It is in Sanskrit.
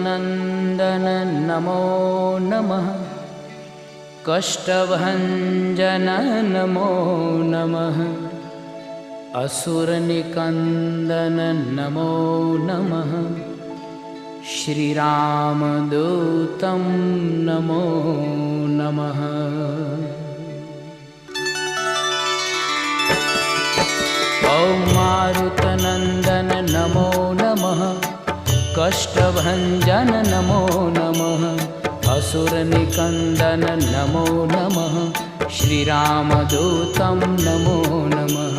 मारुतनन्दन नमो नमः। कष्टभञ्जन नमो नमः। असुरनिकन्दन नमो नमः। श्रीरामदूतं नमो नमः। ॐ मारुतनन्दन नमो नमः। कष्टभञ्जन नमो नमः। असुरनिकन्दन नमो नमः। श्रीरामदूतं नमो नमः।